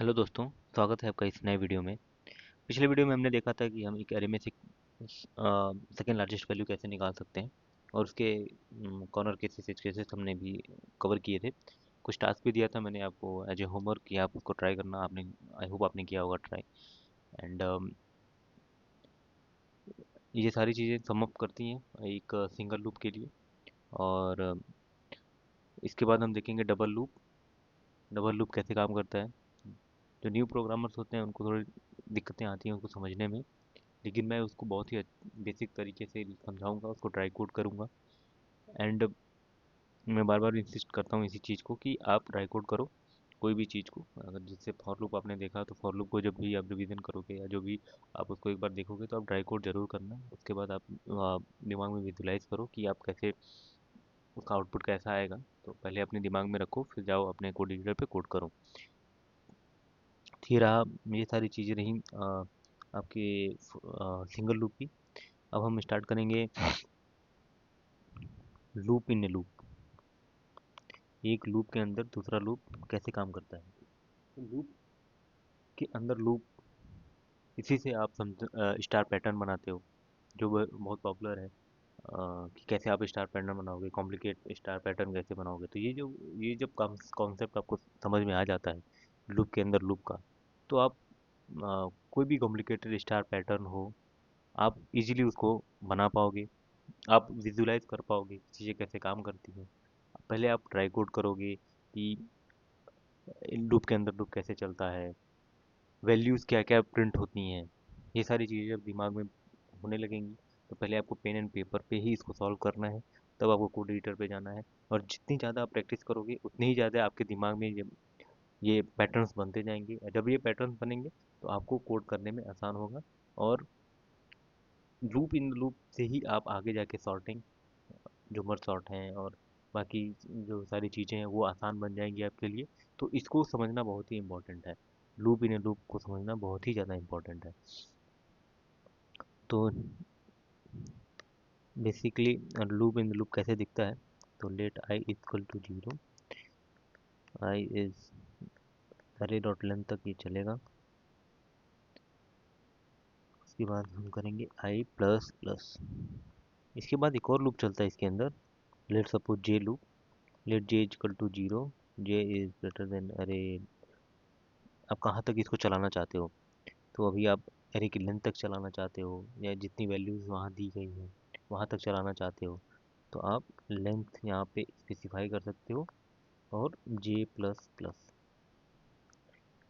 Hello दोस्तों, स्वागत है आपका इस नए वीडियो में। पिछले वीडियो में हमने देखा था कि हम एक एरे में से सेकेंड लार्जेस्ट वैल्यू कैसे निकाल सकते हैं और उसके कॉर्नर केसेस एज केसेस हमने भी कवर किए थे। कुछ टास्क भी दिया था मैंने आपको एज ए होमवर्क कि आप उसको ट्राई करना। आपने आई होप आपने किया होगा ट्राई। एंड ये सारी चीज़ें सम अप करती हैं एक सिंगल लूप के लिए। और इसके बाद हम देखेंगे डबल लूप। डबल लूप कैसे काम करता है। जो न्यू प्रोग्रामर्स होते हैं उनको थोड़ी दिक्कतें आती हैं उसको समझने में, लेकिन मैं उसको बहुत ही बेसिक तरीके से समझाऊंगा, उसको ट्राई कोड करूंगा। एंड मैं बार बार इंसिस्ट करता हूँ इसी चीज़ को कि आप ट्राई कोड करो कोई भी चीज़ को। अगर जिससे फॉर लूप आपने देखा तो फॉर लूप को जब भी आप रिवीजन करोगे या जो भी आप उसको एक बार देखोगे तो आप ट्राई कोड जरूर करना। उसके बाद आप दिमाग में विजुलाइज करो कि आप कैसे उसका आउटपुट कैसा आएगा। तो पहले अपने दिमाग में रखो, फिर जाओ अपने कोड एडिटर पे कोड करो। फिर आप ये सारी चीज़ें रही आपके सिंगल लूप की। अब हम स्टार्ट करेंगे लूप इन ए लूप। एक लूप के अंदर दूसरा लूप कैसे काम करता है। तो लूप के अंदर लूप, इसी से आप समझ स्टार पैटर्न बनाते हो, जो बहुत पॉपुलर है। कि कैसे आप स्टार पैटर्न बनाओगे, कॉम्प्लिकेट स्टार पैटर्न कैसे बनाओगे। तो ये जब कॉन्सेप्ट आपको समझ में आ जाता है लूप के अंदर लूप का, तो आप कोई भी कॉम्प्लिकेटेड स्टार पैटर्न हो, आप इजीली उसको बना पाओगे। आप विजुलाइज कर पाओगे कि चीज़ें कैसे काम करती हैं। पहले आप ट्राई कोड करोगे कि लूप के अंदर लूप कैसे चलता है, वैल्यूज़ क्या क्या प्रिंट होती हैं। ये सारी चीज़ें जब दिमाग में होने लगेंगी तो पहले आपको पेन एंड पेपर पे ही इसको सॉल्व करना है, तब आपको कोड एडिटर पे जाना है। और जितनी ज़्यादा आप प्रैक्टिस करोगे उतनी ही ज़्यादा आपके दिमाग में ये पैटर्न्स बनते जाएंगे। और जब ये पैटर्न्स बनेंगे तो आपको कोड करने में आसान होगा। और लूप इन लूप से ही आप आगे जाके सॉर्टिंग, जो मर्ज सॉर्ट हैं और बाकी जो सारी चीज़ें हैं वो आसान बन जाएंगी आपके लिए। तो इसको समझना बहुत ही इम्पोर्टेंट है। लूप इन लूप को समझना बहुत ही ज़्यादा इम्पोर्टेंट है। तो बेसिकली लूप इन लूप कैसे दिखता है। तो let I equal to zero, I is array dot length तक ये चलेगा। उसके बाद हम करेंगे आई प्लस प्लस। इसके बाद एक और लूप चलता है इसके अंदर। Let suppose J loop. Let J equal to zero, J is greater than array. आप कहाँ तक इसको चलाना चाहते हो। तो अभी आप एरे की लेंथ तक चलाना चाहते हो या जितनी वैल्यूज़ वहाँ दी गई हैं वहाँ तक चलाना चाहते हो, तो आप लेंथ यहाँ पे स्पेसिफाई कर सकते हो और जे प्लस प्लस।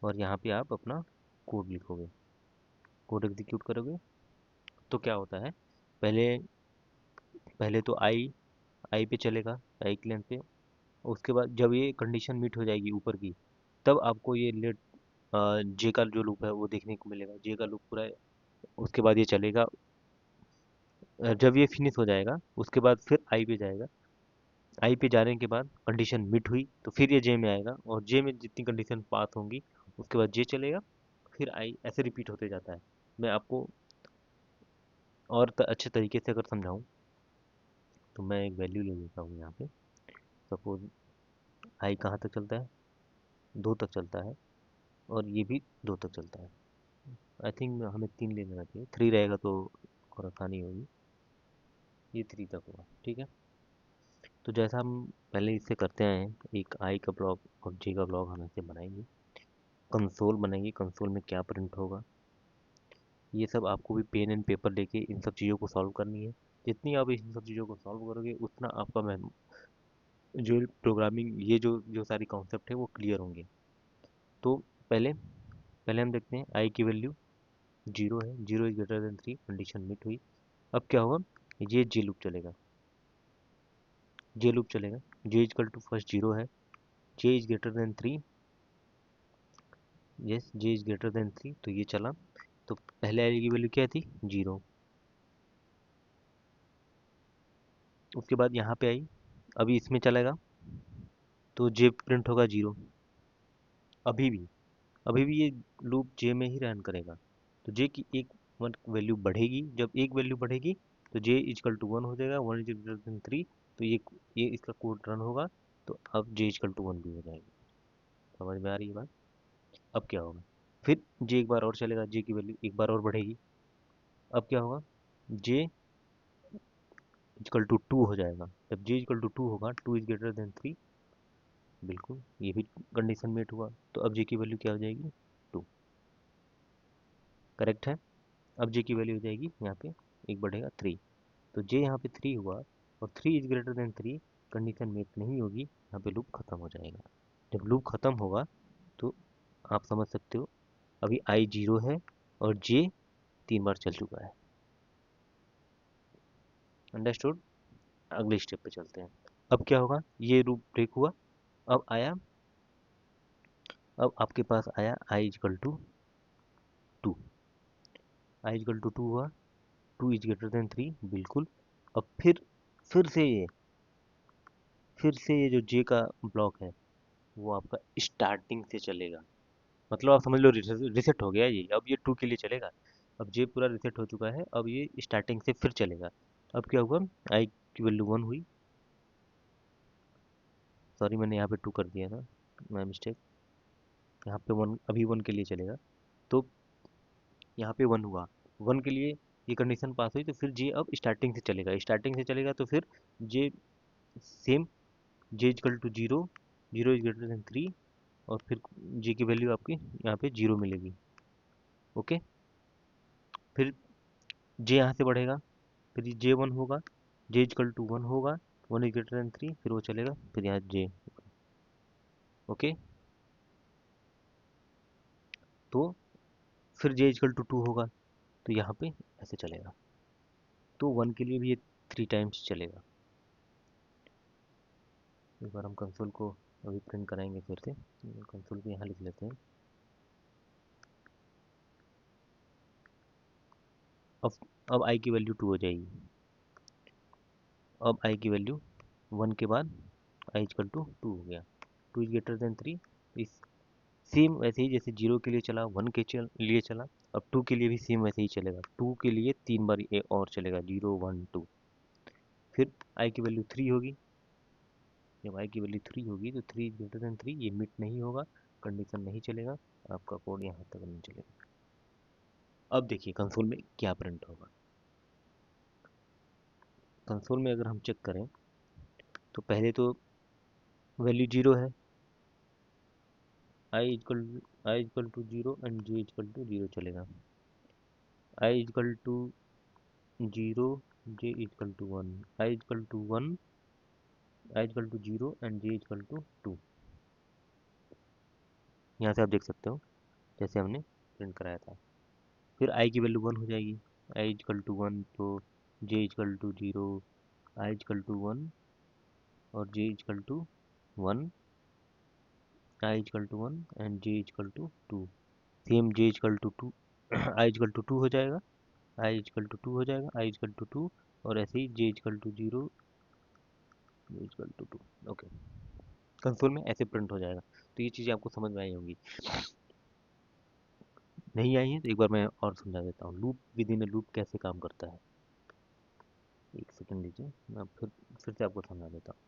और यहाँ पे आप अपना कोड लिखोगे, कोड एग्जीक्यूट करोगे। तो क्या होता है, पहले पहले तो आई पे चलेगा, आई की लेंथ पे। उसके बाद जब ये कंडीशन मीट हो जाएगी ऊपर की, तब आपको ये लेट जे का जो लूप है वो देखने को मिलेगा। जे का लूप पूरा है, उसके बाद ये चलेगा। जब ये फिनिश हो जाएगा उसके बाद फिर आई पे जाएगा। आई पे जाने के बाद कंडीशन मिट हुई तो फिर ये जे में आएगा, और जे में जितनी कंडीशन पास होंगी उसके बाद जे चलेगा, फिर आई, ऐसे रिपीट होते जाता है। मैं आपको और अच्छे तरीके से अगर समझाऊं तो मैं एक वैल्यू ले लेता हूँ यहाँ पे। सपोज आई कहाँ तक चलता है, दो तक चलता है, और ये भी दो तक चलता है। आई थिंक हमें तीन ले लेना चाहिए, थ्री रहेगा तो और आसानी होगी। ये थ्री तक हुआ, ठीक है। तो जैसा हम पहले इससे करते आए हैं, एक आई का ब्लॉक और जे का ब्लॉक हम ऐसे बनाएंगे। कंसोल बनाएंगे, कंसोल में क्या प्रिंट होगा, ये सब आपको भी पेन एंड पेपर लेके इन सब चीज़ों को सॉल्व करनी है। जितनी आप इन सब चीज़ों को सॉल्व करोगे उतना आपका जो प्रोग्रामिंग, ये जो सारी कॉन्सेप्ट है वो क्लियर होंगे। तो पहले पहले हम देखते हैं आई की वैल्यू जीरो है, zero is greater than three, condition मिट हुई। अब क्या होगा, ये जे लूप चलेगा, जे लूप चलेगा। J is equal to first zero है, J is greater than three, yes J is greater than three, तो ये चला। तो पहले आई की वैल्यू क्या थी, जीरो। उसके बाद यहाँ पे आई, अभी इसमें चलेगा तो जे प्रिंट होगा जीरो। अभी भी अभी भी ये लूप जे में ही रन करेगा। तो जे की एक वन वैल्यू बढ़ेगी, जब एक वैल्यू बढ़ेगी तो जे इजकल टू वन हो जाएगा, one is greater than three. तो ये इसका कोड रन होगा, तो अब जे इजकल टू वन भी हो जाएगा। समझ में आ रही है बात। अब क्या होगा, फिर जे एक बार और चलेगा, जे की वैल्यू एक बार और बढ़ेगी। अब क्या होगा, जे इक्वल टू 2 हो जाएगा। जब जे इक्वल टू 2 होगा, 2 इज ग्रेटर देन 3, बिल्कुल ये भी कंडीशन मेट हुआ। तो अब जे की वैल्यू क्या हो जाएगी, 2। करेक्ट है। अब जे की वैल्यू हो जाएगी यहाँ पे एक बढ़ेगा 3, तो जे यहाँ पे 3 हुआ, और 3 is greater than 3, condition met नहीं होगी, यहाँ पे लूप खत्म हो जाएगा। जब लूप खत्म होगा तो आप समझ सकते हो अभी आई 0 है और जे 3 बार चल चुका है। अंडरस्टूड। अगले स्टेप पे चलते हैं। अब क्या होगा, ये लूप ब्रेक हुआ। अब आया, अब आपके पास आया I is equal to 2। I is equal to 2 हुआ, 2 इज ग्रेटर देन 3, बिल्कुल। अब फिर से ये जो जे का ब्लॉक है वो आपका स्टार्टिंग से चलेगा। मतलब आप समझ लो रिसेट हो गया ये, अब ये 2 के लिए चलेगा। अब जे पूरा रिसेट हो चुका है, अब ये स्टार्टिंग से फिर चलेगा। अब क्या हुआ, आई की वैल्यू 1 हुई, सॉरी मैंने यहाँ पे 2 कर दिया था, माय मिस्टेक। यहाँ पे 1, अभी 1 के लिए चलेगा। तो यहाँ पे 1 हुआ, 1 के लिए ये कंडीशन पास हुई, तो फिर जे अब स्टार्टिंग से चलेगा। स्टार्टिंग से चलेगा तो फिर J same, J is equal to 0, 0 is greater than 3, और फिर जे की वैल्यू आपकी यहाँ पे 0 मिलेगी। ओके, फिर जे यहाँ से बढ़ेगा, फिर जे 1 होगा, जे इजकल टू 1 होगा, 1 इज ग्रेटर देन 3, फिर वो चलेगा, फिर यहाँ जे। ओके, तो फिर जे इजकल टू 2 होगा, तो यहाँ पे ऐसे चलेगा। तो 1 के लिए भी ये 3 टाइम्स चलेगा। एक बार हम कंसोल को अभी प्रिंट कराएंगे फिर से, कंसोल को यहाँ लिख लेते हैं। अब अब आई की वैल्यू 2 हो जाएगी। अब आई की वैल्यू 1 के बाद आई इजकल टू 2 हो गया, 2 इज ग्रेटर देन 3। इस सेम वैसे ही जैसे 0 के लिए चला, 1 के लिए चला, अब 2 के लिए भी सेम वैसे ही चलेगा। 2 के लिए 3 बार ये और चलेगा, 0 1 2। फिर आई की वैल्यू 3 होगी। जब आई की वैल्यू 3 होगी तो 3 इज ग्रेटर देन 3, ये मिट नहीं होगा, कंडीशन नहीं चलेगा, आपका कोड यहाँ तक नहीं चलेगा। अब देखिए कंसोल में क्या प्रिंट होगा। कंसोल में अगर हम चेक करें तो पहले तो वैल्यू 0 है, I equal to 0 and J equal to 0 चलेगा। I equal to 0, J equal to 1, I equal to 1, I equal to 0 and J equal to 2। यहाँ से आप देख सकते हो जैसे हमने प्रिंट कराया था। फिर आई की वैल्यू 1 हो जाएगी, आई इक्वल टू 1, तो J equal to 0, I equal to 1 और J equal to 1, I equal to 1 and J equal to 2। Same J equal to 2, I equal to 2 हो जाएगा, आई इक्वल टू 2 हो जाएगा, आई इक्वल टू 2, और ऐसे ही J equal to 0, J equal to 2। Okay, console में ऐसे प्रिंट हो जाएगा। तो ये चीज़ें आपको समझ में आई होंगी। नहीं आई है तो एक बार मैं और समझा देता हूँ, loop with in A loop कैसे काम करता है। एक सेकंड दीजिए, मैं फिर से आपको समझा देता हूँ।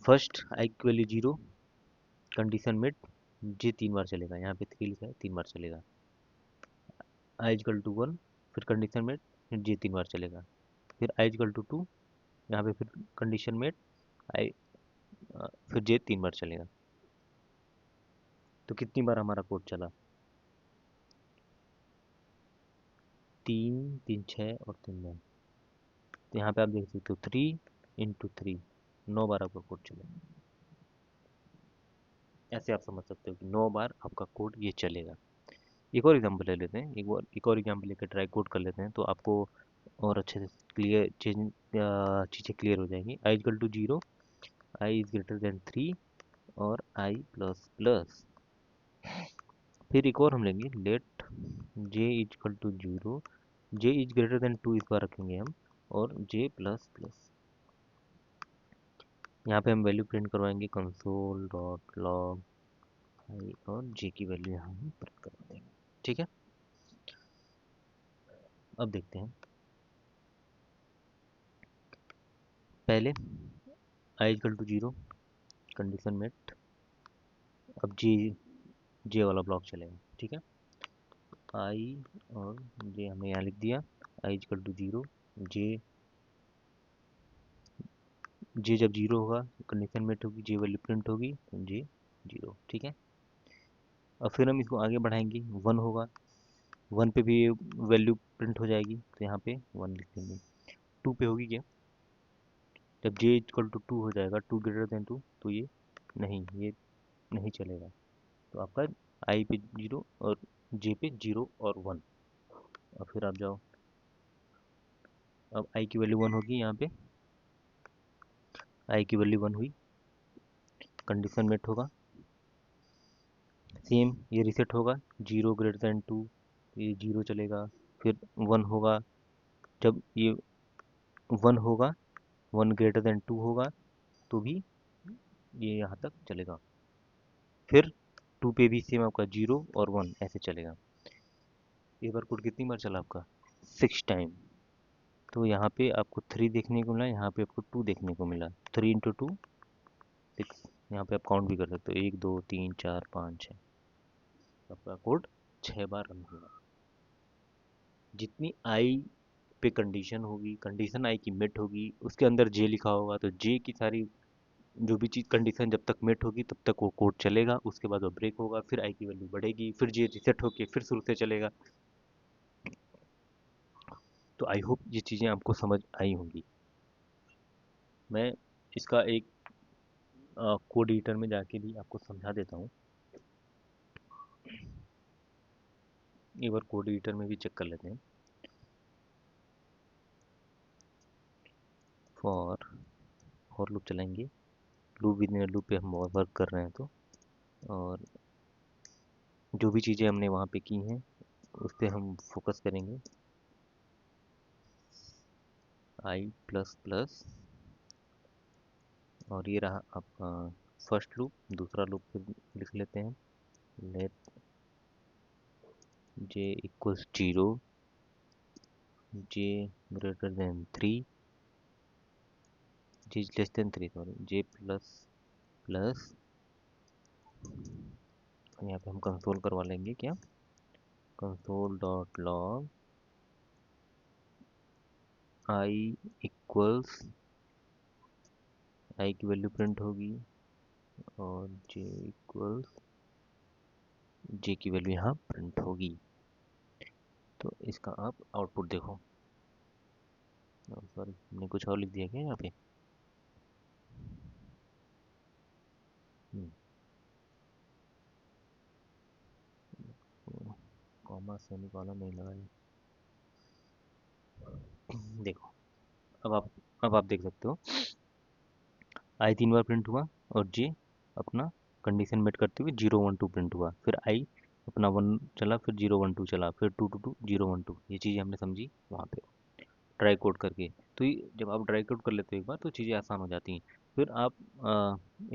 फर्स्ट आई की वैल्यू 0, कंडीशन में जे 3 बार चलेगा, यहाँ पे 3 लिखा है, 3 बार चलेगा। आई इक्वल टू 1, फिर कंडीशन में जे 3 बार चलेगा। फिर आई इक्वल टू 2, यहाँ पे फिर कंडीशन में आई, फिर जे 3 बार चलेगा। तो कितनी बार हमारा कोड चला, 3 3 6 और 3 9। तो यहाँ पे आप देख सकते हो 3 × 3, 9 बार आपका कोड चलेगा। ऐसे आप समझ सकते हो कि 9 बार आपका कोड ये चलेगा। एक और एग्जांपल ले लेते हैं, एक और एग्जांपल लेकर ट्राई कोड कर लेते हैं, तो आपको और अच्छे से चीज़ें क्लियर हो जाएंगी। I equal to 0, I is greater than 3, और आई प्लस प्लस। फिर एक और हम लेंगे, let J equal to 0, J is greater than 2 इस बार रखेंगे हम, और जे प्लस प्लस। यहाँ पे हम वैल्यू प्रिंट करवाएंगे कंसोल डॉट लॉग आई, और जे की वैल्यू यहाँ हम प्रिंट करवा देंगे। ठीक है, अब देखते हैं। पहले आई इक्वल टू 0, कंडीशन मेट। अब जी जे वाला ब्लॉक चलेगा। ठीक है, आई और जे हमने यहाँ लिख दिया, आई इक्वल टू जीरो, जे जे जब जीरो होगा कंडीशन मेट होगी, जे वैल्यू प्रिंट होगी तो जे जीरो। ठीक है, और फिर हम इसको आगे बढ़ाएंगे, वन होगा, वन पे भी वैल्यू प्रिंट हो जाएगी तो यहाँ पे वन लिख देंगे। टू पे होगी क्या, जब जे इक्वल टू टू हो जाएगा, टू ग्रेटर देन टू, तो ये नहीं चलेगा। तो आपका आई पे जीरो और जे पे जीरो और वन। और फिर आप जाओ, अब आई की वैल्यू वन होगी, यहाँ पे आई की वैल्यू वन हुई, कंडीशन मेट होगा, सेम ये रिसेट होगा, जीरो ग्रेटर देन टू, ये जीरो चलेगा। फिर वन होगा, जब ये वन होगा, वन ग्रेटर देन टू होगा तो भी ये यहाँ तक चलेगा। फिर टू पे भी सेम आपका जीरो और वन ऐसे चलेगा। ये बार कोड कितनी बार चला आपका, 6 टाइम। तो यहाँ पे आपको 3 देखने को मिला, यहाँ पे आपको 2 देखने को मिला, 3 × 2 6। यहाँ पे आप काउंट भी कर सकते हो, 1 2 3 4 5 6। आपका कोड 6 बार रन होगा। जितनी आई पे कंडीशन होगी, कंडीशन आई की मेट होगी, उसके अंदर जे लिखा होगा, तो जे की सारी जो भी चीज़ कंडीशन जब तक मेट होगी तब तक वो कोड चलेगा, उसके बाद वो ब्रेक होगा, फिर आई की वैल्यू बढ़ेगी, फिर जे रिसेट होके फिर शुरू से चलेगा। तो आई होप ये चीज़ें आपको समझ आई होंगी। मैं इसका एक कोड एडिटर में जाके भी आपको समझा देता हूँ। एक बार कोड एडिटर में भी चेक कर लेते हैं। फॉर फॉर लूप चलाएंगे, लूप विद इन लूप पे हम वर्क कर रहे हैं तो, और जो भी चीज़ें हमने वहाँ पे की हैं उस पर हम फोकस करेंगे। आई प्लस प्लस, और ये रहा आपका फर्स्ट लूप। दूसरा लूप फिर लिख लेते हैं, let J equals zero, J greater than three, J less than three sorry, J plus plus, यहाँ पे हम कंसोल करवा लेंगे क्या, console dot log I equals, I की वैल्यू प्रिंट होगी, और जे इक्वल्स जे की वैल्यू यहाँ प्रिंट होगी। तो इसका आप आउटपुट देखो, सॉरी हमने कुछ और लिख दिया क्या यहाँ पे, कॉमा सेमीकोलन नहीं लगाया। देखो, अब आप देख सकते हो, आई 3 बार प्रिंट हुआ, और जे अपना कंडीशन मेट करते हुए 0 1 2 प्रिंट हुआ, फिर आई अपना वन चला, फिर 0 1 2 चला, फिर 2 2 2 0 1 2। ये चीज़ें हमने समझी वहाँ पे ट्राई कोड करके। तो ये जब आप ट्राई कोड कर लेते हो एक बार तो चीज़ें आसान हो जाती हैं। फिर आप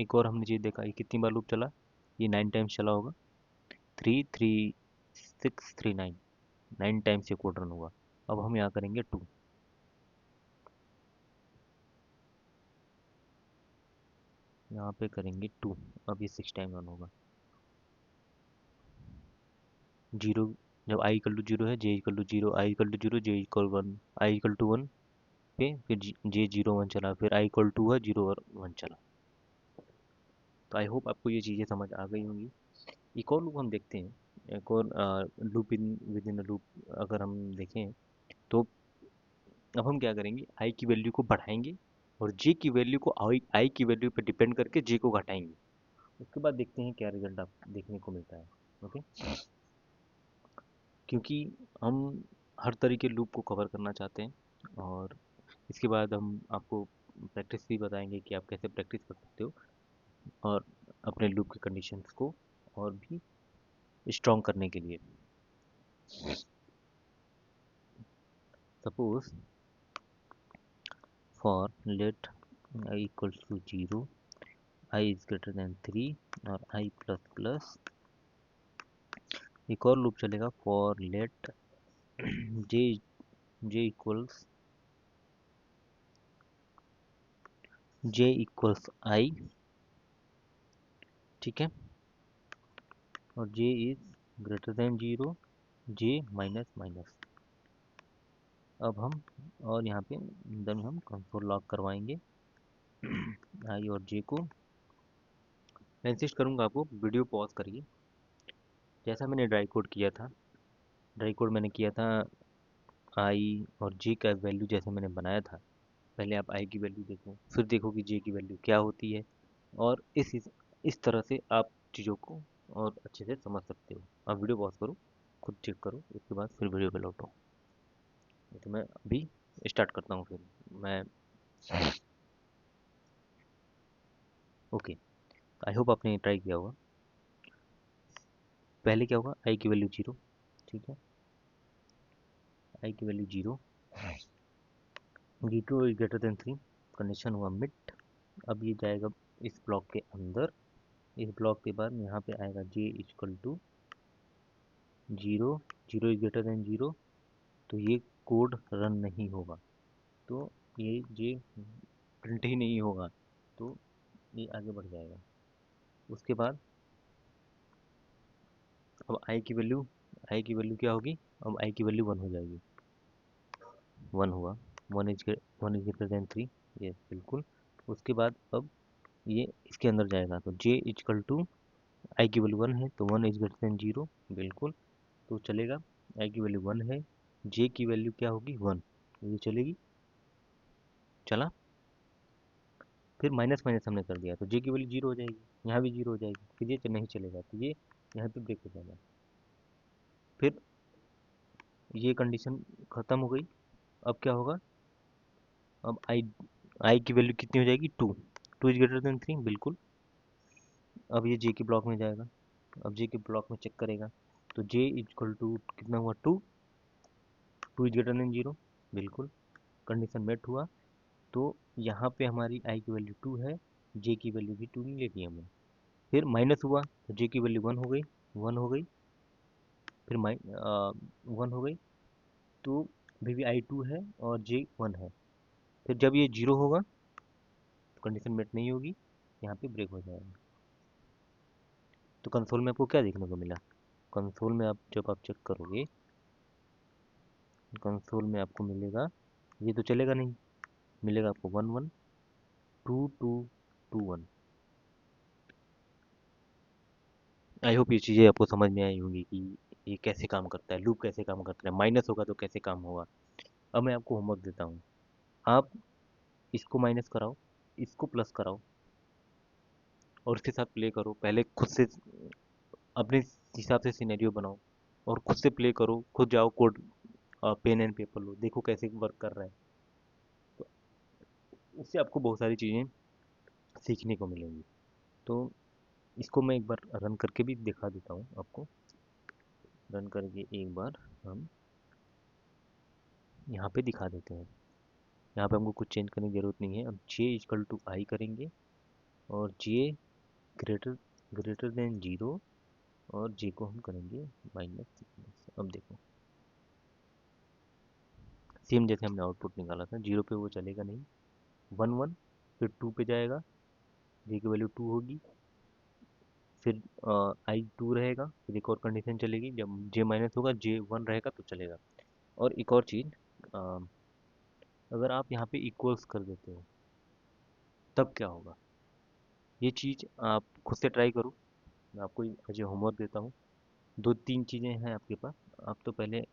एक और हमने चीज़ देखा, ये कितनी बार लूप चला, ये 9 टाइम्स चला होगा, 3 3 6 3 9, 9 टाइम्स ये कोड रन हुआ। अब हम यहाँ करेंगे 2, यहाँ पे करेंगे 2, अब ये 6 टाइम रन होगा। जीरो, जब आई इक्वल टू जीरो है, J equal to zero, I equal to zero, J equal one, I equal to one पे फिर जे जीरो वन चला, फिर आई इक्वल टू है, जीरो और वन चला। तो आई होप आपको ये चीज़ें समझ आ गई होंगी। एक और लूप हम देखते हैं, एक और loop in with in loop अगर हम देखें तो, अब हम क्या करेंगे, आई की वैल्यू को बढ़ाएंगे और जे की वैल्यू को आई की वैल्यू पे डिपेंड करके जे को घटाएंगे। उसके बाद देखते हैं क्या रिजल्ट आप देखने को मिलता है। ओके, क्योंकि हम हर तरीके लूप को कवर करना चाहते हैं, और इसके बाद हम आपको प्रैक्टिस भी बताएंगे कि आप कैसे प्रैक्टिस कर सकते हो और अपने लूप के कंडीशंस को और भी स्ट्रॉन्ग करने के लिए। Suppose for let I equals to zero, I is greater than three, और आई प्लस प्लस। एक और लूप चलेगा, for let J J equals J equals I. ठीक है, और J is greater than zero, J minus minus. अब हम और यहाँ पे देन हम कंसोल लॉग करवाएंगे आई और जे को। मैं इंसिस्ट करूँगा आपको वीडियो पॉज करिए। जैसा मैंने ड्राई कोड किया था, ड्राई कोड मैंने किया था आई और जे का वैल्यू जैसे मैंने बनाया था। पहले आप आई की वैल्यू देखो, फिर देखो कि जे की वैल्यू क्या होती है, और इस तरह से आप चीज़ों को और अच्छे से समझ सकते हो। आप वीडियो पॉज करो, खुद चेक करो, उसके बाद फिर वीडियो पे लौटो। तो मैं अभी स्टार्ट करता हूँ फिर मैं। ओके, आई होप आपने ट्राई किया होगा। पहले क्या होगा, आई की वैल्यू जीरो, ठीक है, आई की value zero, zero is greater than three, condition हुआ मिट। अब ये जाएगा इस ब्लॉक के अंदर। इस ब्लॉक के बाद यहाँ पे आएगा J equal to zero, zero is greater than zero, तो ये कोड रन नहीं होगा, तो ये जे प्रिंट ही नहीं होगा, तो ये आगे बढ़ जाएगा। उसके बाद अब आई की वैल्यू क्या होगी, अब आई की वैल्यू वन हो जाएगी, वन हुआ, one is greater than three, ये बिल्कुल। उसके बाद अब ये इसके अंदर जाएगा, तो जे इक्वल टू आई की वैल्यू वन है, तो one is greater than zero, बिल्कुल, तो चलेगा। आई की वैल्यू वन है, जे की वैल्यू क्या होगी, वन, ये चलेगी, चला। फिर माइनस माइनस हमने कर दिया, तो जे की वैल्यू जीरो हो जाएगी, यहाँ भी जीरो हो जाएगी, फिर ये नहीं चलेगा, तो ये यहाँ पे ब्रेक हो जाएगा। फिर ये कंडीशन खत्म हो गई। अब क्या होगा, अब आई की वैल्यू कितनी हो जाएगी, two, two is greater than three, बिल्कुल। अब ये जे के ब्लॉक में जाएगा, अब जे के ब्लॉक में चेक करेगा, तो जे इक्वल टू कितना हुआ, two, two is greater than zero, बिल्कुल, कंडीशन मेट हुआ। तो यहाँ पे हमारी आई की वैल्यू टू है, जे की वैल्यू भी टू ले ली हमने। फिर माइनस हुआ, तो जे की वैल्यू वन हो गई, वन हो गई, फिर वन हो गई, तो अभी भी आई टू है और जे वन है। फिर जब ये जीरो होगा तो कंडीशन मेट नहीं होगी, यहाँ पे ब्रेक हो जाएगा। तो कंसोल में आपको क्या देखने को मिला, कंसोल में आप जब आप चेक करोगे, कंसोल में आपको मिलेगा, ये तो चलेगा नहीं, मिलेगा आपको one one, two two, two one. I hope ये चीज़ें आपको समझ में आई होंगी कि ये कैसे काम करता है, लूप कैसे काम करता है, माइनस होगा तो कैसे काम होगा। अब मैं आपको होमवर्क देता हूँ, आप इसको माइनस कराओ, इसको प्लस कराओ, और इसके साथ प्ले करो। पहले खुद से अपने हिसाब से सिनेरियो बनाओ, और खुद से प्ले करो, खुद जाओ कोड, पेन एंड पेपर लो, देखो कैसे वर्क कर रहा है। तो उससे आपको बहुत सारी चीज़ें सीखने को मिलेंगी। तो इसको मैं एक बार रन करके भी दिखा देता हूँ आपको। रन करके एक बार हम यहाँ पे दिखा देते हैं। यहाँ पे हमको कुछ चेंज करने की ज़रूरत नहीं है। अब जे इक्वल टू आई करेंगे, और जे ग्रेटर ग्रेटर देन जीरो, और जे को हम करेंगे माइनस माइनस। अब देखो, सेम जैसे हमने आउटपुट निकाला था, जीरो पे वो चलेगा नहीं, वन वन, फिर टू पे जाएगा, जे की वैल्यू टू होगी, फिर आई टू रहेगा, फिर एक और कंडीशन चलेगी, जब जे माइनस होगा जे वन रहेगा तो चलेगा। और एक और चीज़, अगर आप यहाँ पे इक्वल्स कर देते हो तब क्या होगा, ये चीज़ आप खुद से ट्राई करो। मैं आपको एज ए होमवर्क देता हूँ। दो तीन चीज़ें हैं आपके पास, आप तो पहले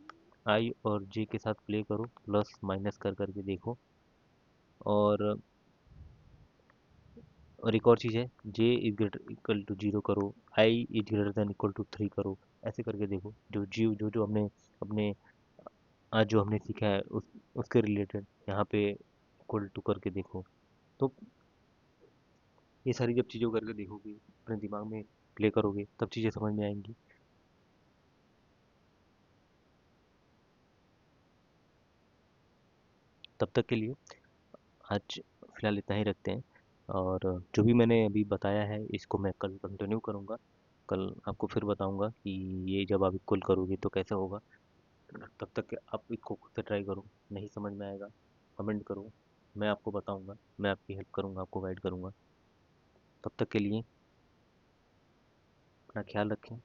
आई और जे के साथ प्ले करो, प्लस माइनस कर करके देखो। और एक और चीज़ है, J is greater equal to zero करो, I is greater than equal to three करो, ऐसे करके देखो। जो जो हमने अपने आज जो हमने सीखा है उसके रिलेटेड यहाँ पे इक्वल टू करके देखो। तो ये सारी जब चीज़ों करके देखोगे, अपने दिमाग में प्ले करोगे, तब चीज़ें समझ में आएंगी। तब तक के लिए आज फिलहाल इतना ही रखते हैं। और जो भी मैंने अभी बताया है इसको मैं कल कंटिन्यू करूँगा। कल आपको फिर बताऊँगा कि ये जब आप इक्वल करोगे तो कैसा होगा। तब तक आप इसको खुद से ट्राई करो, नहीं समझ में आएगा कमेंट करो, मैं आपको बताऊँगा, मैं आपकी हेल्प करूँगा, आपको गाइड करूँगा। तब तक के लिए अपना ख्याल रखें।